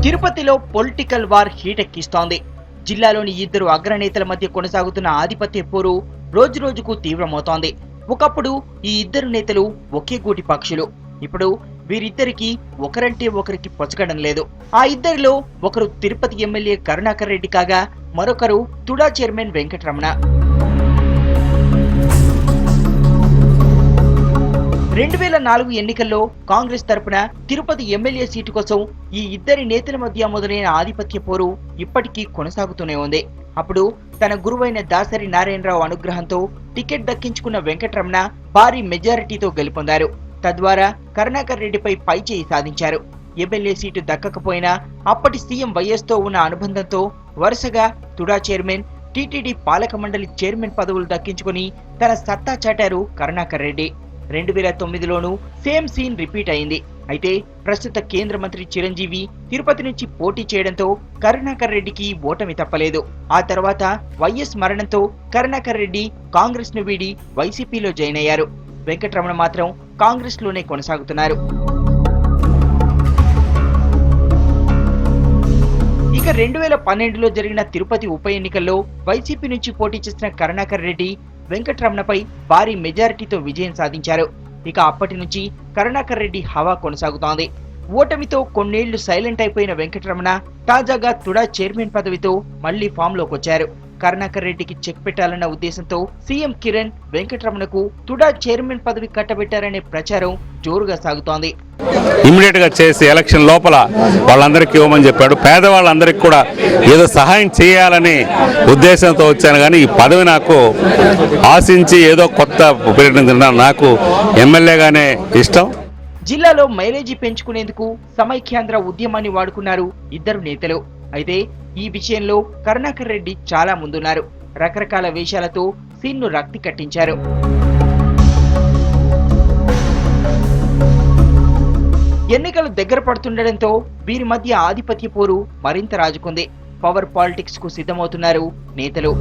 తిరుపతిలో political war హీటెక్కిస్తోంది. జిల్లాలోని ఇద్దరు అగ్రనేతల మధ్య కొనసాగుతున్న ఆధిపత్య పోరు రోజురోజుకు తీవ్రమవుతోంది. ఒకప్పుడు ఈ ఇద్దరు నేతలు ఒకే గూటి పక్షులు. ఇప్పుడు వీరిద్దరికి ఒకరంటే ఒకరికి పొచగడం లేదు. ఆ ఇద్దరిలో ఒకరు తిరుపతి ఎమ్మెల్యే కరుణాకర్ రెడ్డి కాగా మరొకరు తుడా చైర్మన్ వెంకటరమణ. 2004 ఎన్నికల్లో కాంగ్రెస్ తరపున తిరుపతి ఎమ్మెల్యే సీటు కోసం ఈ ఇద్దరి నేతల మధ్య మొదలైన ఆధిపత్య పోరు ఇప్పటికీ కొనసాగుతూనే ఉంది. అప్పుడు తన గురువైన దాసరి నారాయణరావు అనుగ్రహంతో టికెట్ దక్కించుకున్న వెంకటరమణ భారీ మెజారిటీతో గెలుపొందారు. తద్వారా కరుణాకర్ రెడ్డిపై పైచేయి సాధించారు. ఎమ్మెల్యే సీటు దక్కకపోయినా అప్పటి సీఎం వైఎస్ తో ఉన్న అనుబంధంతో వరుసగా తుడా చైర్మన్, టీటీడీ పాలక మండలి చైర్మన్ పదవులు దక్కించుకుని తన సత్తా చాటారు కరుణాకర్ రెడ్డి. 2009లోనూ సేమ్ సీన్ రిపీట్ అయింది. అయితే ప్రస్తుత కేంద్ర మంత్రి చిరంజీవి తిరుపతి నుంచి పోటీ చేయడంతో కరుణాకర్ రెడ్డికి ఓటమి తప్పలేదు. ఆ తర్వాత వైఎస్ మరణంతో కరుణాకర్ రెడ్డి కాంగ్రెస్ ను వీడి వైసీపీలో జాయిన్ అయ్యారు. వెంకటరమణ మాత్రం కాంగ్రెస్ లోనే కొనసాగుతున్నారు. ఇక 2012లో జరిగిన తిరుపతి ఉప ఎన్నికల్లో వైసీపీ నుంచి పోటీ చేసిన కరుణాకర్ రెడ్డి వెంకటరమణపై భారీ మెజారిటీతో విజయం సాధించారు. ఇక అప్పటి నుంచి కరుణాకర్ రెడ్డి హవా కొనసాగుతోంది. ఓటమితో కొన్నేళ్లు సైలెంట్ అయిపోయిన వెంకటరమణ తాజాగా తుడా చైర్మన్ పదవితో మళ్లీ ఫామ్ లోకి వచ్చారు. కరుణాకర్ రెడ్డికి చెక్ పెట్టాలన్న ఉద్దేశంతో సీఎం కిరణ్ వెంకటరమణకు తుడా చైర్మన్ పదవి కట్టబెట్టారనే ప్రచారం జోరుగా సాగుతోంది. ఇమ్మీడియట్ గా చేసి ఎలక్షన్ లోపల వాళ్ళందరికీ ఇవ్వమని చెప్పాడు. పేదవాళ్ళందరికీ కూడా ఏదో సహాయం చేయాలని ఉద్దేశంతో వచ్చాను, కానీ ఈ పదవి నాకు ఆశించి ఏదో కొత్త ఉపయోగించిన నాకు ఎమ్మెల్యేగానే ఇష్టం. జిల్లాలో మైలేజీ పెంచుకునేందుకు సమైక్యాంధ్ర ఉద్యమాన్ని వాడుకున్నారు ఇద్దరు నేతలు. అయితే ఈ విషయంలో కరుణాకర్ రెడ్డి చాలా ముందున్నారు. రకరకాల వేషాలతో సీన్ను రక్తి కట్టించారు. ఎన్నికలు దగ్గర పడుతుండటంతో వీరి మధ్య ఆధిపత్య పోరు మరింత రాజుకుంది. పవర్ పాలిటిక్స్ కు సిద్ధమవుతున్నారు నేతలు.